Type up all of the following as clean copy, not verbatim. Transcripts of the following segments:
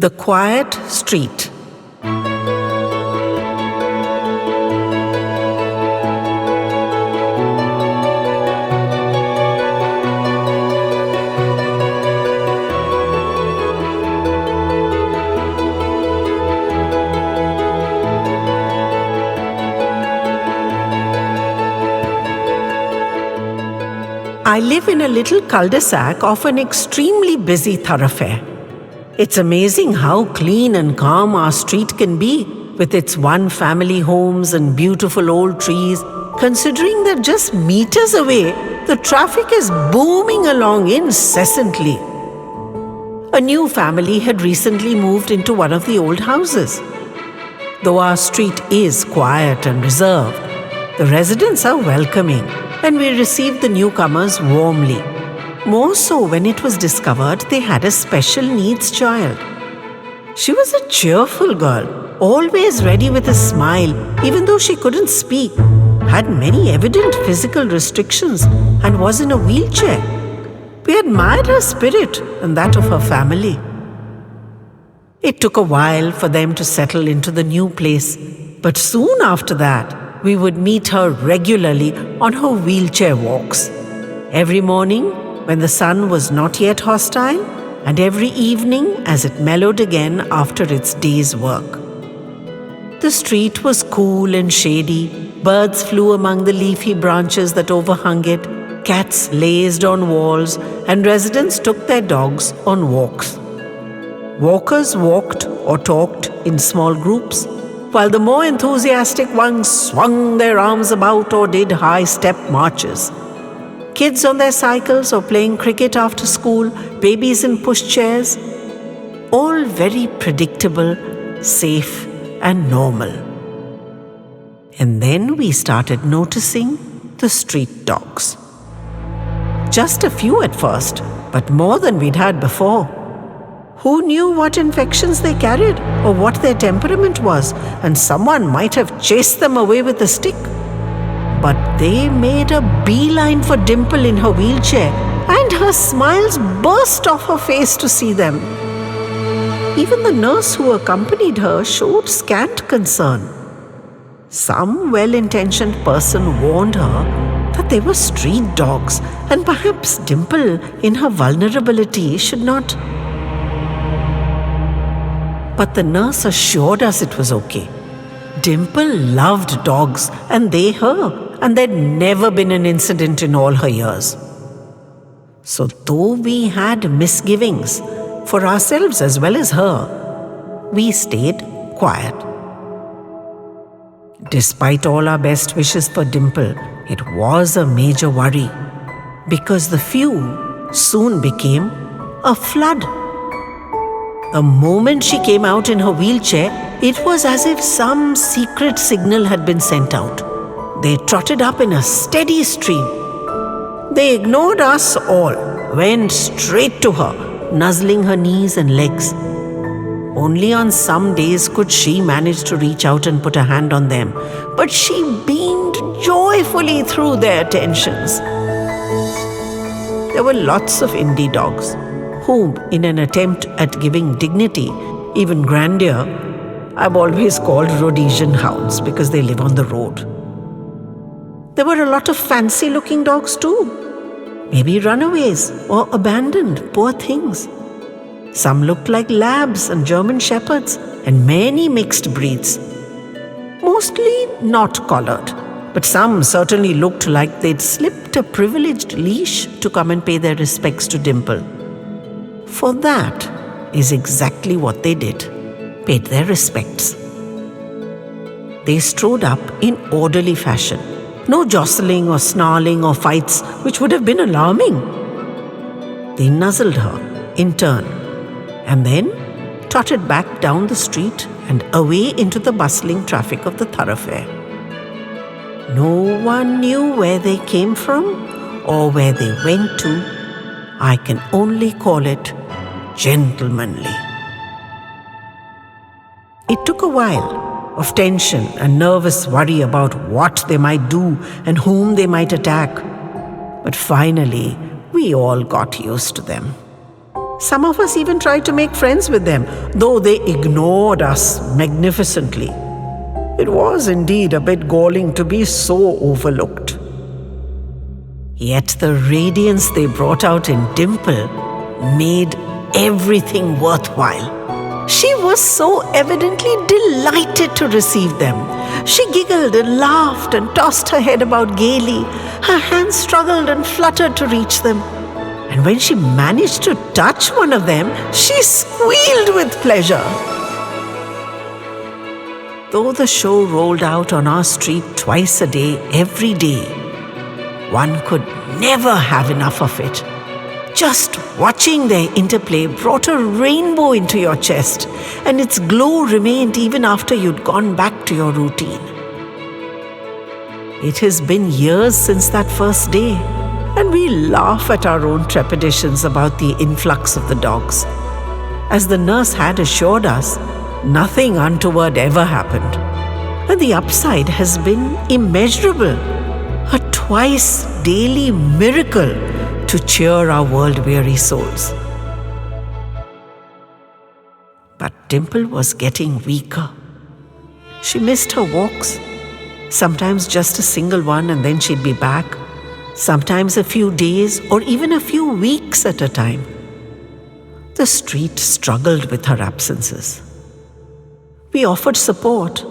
The Quiet Street. I live in a little cul-de-sac of an extremely busy thoroughfare. It's amazing how clean and calm our street can be with its one-family homes and beautiful old trees, considering that just meters away, the traffic is booming along incessantly. A new family had recently moved into one of the old houses. Though our street is quiet and reserved, the residents are welcoming, and we received the newcomers warmly. More so when it was discovered they had a special needs child. She was a cheerful girl, always ready with a smile, even though she couldn't speak, had many evident physical restrictions, and was in a wheelchair. We admired her spirit and that of her family. It took a while for them to settle into the new place, but soon after that, we would meet her regularly on her wheelchair walks. Every morning, when the sun was not yet hostile, and every evening as it mellowed again after its day's work. The street was cool and shady, birds flew among the leafy branches that overhung it, cats lazed on walls, and residents took their dogs on walks. Walkers walked or talked in small groups, while the more enthusiastic ones swung their arms about or did high-step marches. Kids on their cycles or playing cricket after school, babies in pushchairs, all very predictable, safe, and normal. And then we started noticing the street dogs. Just a few at first, but more than we'd had before. Who knew what infections they carried or what their temperament was, and someone might have chased them away with a stick. But they made a beeline for Dimple in her wheelchair, and her smiles burst off her face to see them. Even the nurse who accompanied her showed scant concern. Some well-intentioned person warned her that they were street dogs, and perhaps Dimple, in her vulnerability, should not. But the nurse assured us it was okay. Dimple loved dogs, and they her, and there'd never been an incident in all her years. So though we had misgivings for ourselves as well as her, we stayed quiet. Despite all our best wishes for Dimple, it was a major worry, because the few soon became a flood. The moment she came out in her wheelchair, it was as if some secret signal had been sent out. They trotted up in a steady stream. They ignored us all, went straight to her, nuzzling her knees and legs. Only on some days could she manage to reach out and put a hand on them, but she beamed joyfully through their attentions. There were lots of indie dogs, whom, in an attempt at giving dignity, even grandeur, I've always called Rhodesian hounds because they live on the road. There were a lot of fancy-looking dogs too. Maybe runaways or abandoned, poor things. Some looked like labs and German shepherds, and many mixed breeds. Mostly not collared, but some certainly looked like they'd slipped a privileged leash to come and pay their respects to Dimple. For that is exactly what they did, paid their respects. They strode up in orderly fashion. No jostling or snarling or fights, which would have been alarming. They nuzzled her in turn, and then trotted back down the street and away into the bustling traffic of the thoroughfare. No one knew where they came from or where they went to. I can only call it gentlemanly. It took a while of tension and nervous worry about what they might do and whom they might attack. But finally, we all got used to them. Some of us even tried to make friends with them, though they ignored us magnificently. It was indeed a bit galling to be so overlooked. Yet the radiance they brought out in Dimple made everything worthwhile. She was so evidently delighted to receive them. She giggled and laughed and tossed her head about gaily. Her hands struggled and fluttered to reach them. And when she managed to touch one of them, she squealed with pleasure. Though the show rolled out on our street twice a day, every day, one could never have enough of it. Just watching their interplay brought a rainbow into your chest, and its glow remained even after you'd gone back to your routine. It has been years since that first day, and we laugh at our own trepidations about the influx of the dogs. As the nurse had assured us, nothing untoward ever happened, and the upside has been immeasurable. A twice daily miracle to cheer our world-weary souls. But Dimple was getting weaker. She missed her walks, sometimes just a single one and then she'd be back, sometimes a few days or even a few weeks at a time. The street struggled with her absences. We offered support,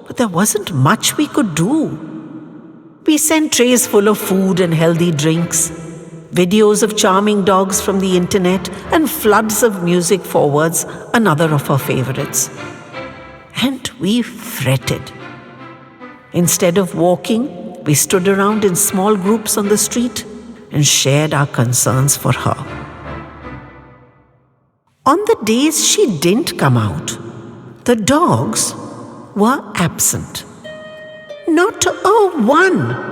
but there wasn't much we could do. We sent trays full of food and healthy drinks, videos of charming dogs from the internet, and floods of music forwards, another of her favorites. And we fretted. Instead of walking, we stood around in small groups on the street and shared our concerns for her. On the days she didn't come out, the dogs were absent. Not a one.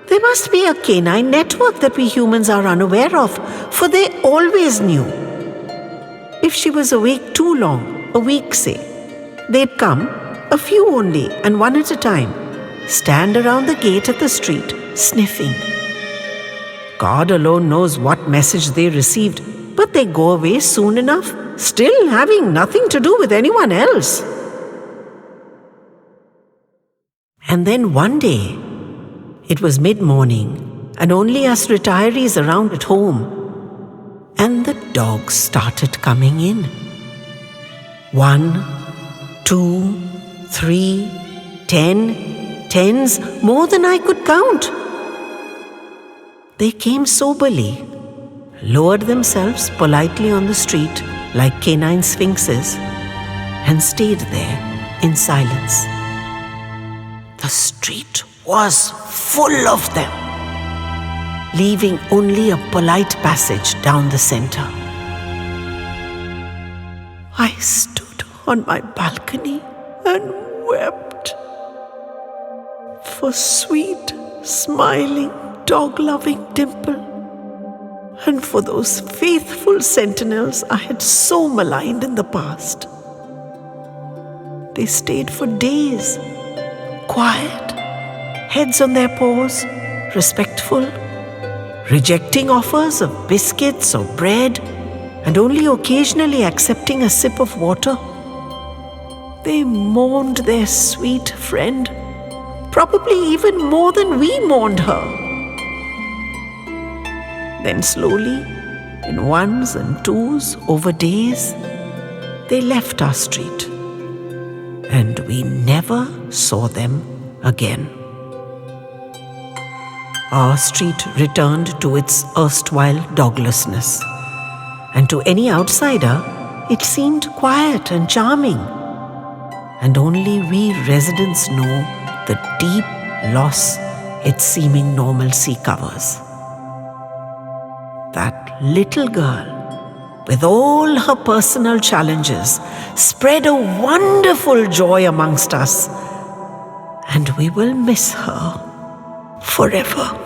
There must be a canine network that we humans are unaware of, for they always knew. If she was awake too long, a week say, they'd come, a few only, and one at a time, stand around the gate at the street, sniffing. God alone knows what message they received, but they go away soon enough, still having nothing to do with anyone else. And then one day, it was mid-morning, and only us retirees around at home, and the dogs started coming in. 1, 2, 3, 10, tens, more than I could count. They came soberly, lowered themselves politely on the street like canine sphinxes, and stayed there in silence. The street was full of them, leaving only a polite passage down the center. I stood on my balcony and wept for sweet, smiling, dog-loving Dimple, and for those faithful sentinels I had so maligned in the past. They stayed for days, quiet, heads on their paws, respectful, rejecting offers of biscuits or bread, and only occasionally accepting a sip of water. They mourned their sweet friend, probably even more than we mourned her. Then slowly, in ones and twos over days, they left our street, and we never saw them again. Our street returned to its erstwhile doglessness, and to any outsider, it seemed quiet and charming. And only we residents know the deep loss its seeming normalcy covers. That little girl, with all her personal challenges, spread a wonderful joy amongst us, and we will miss her forever.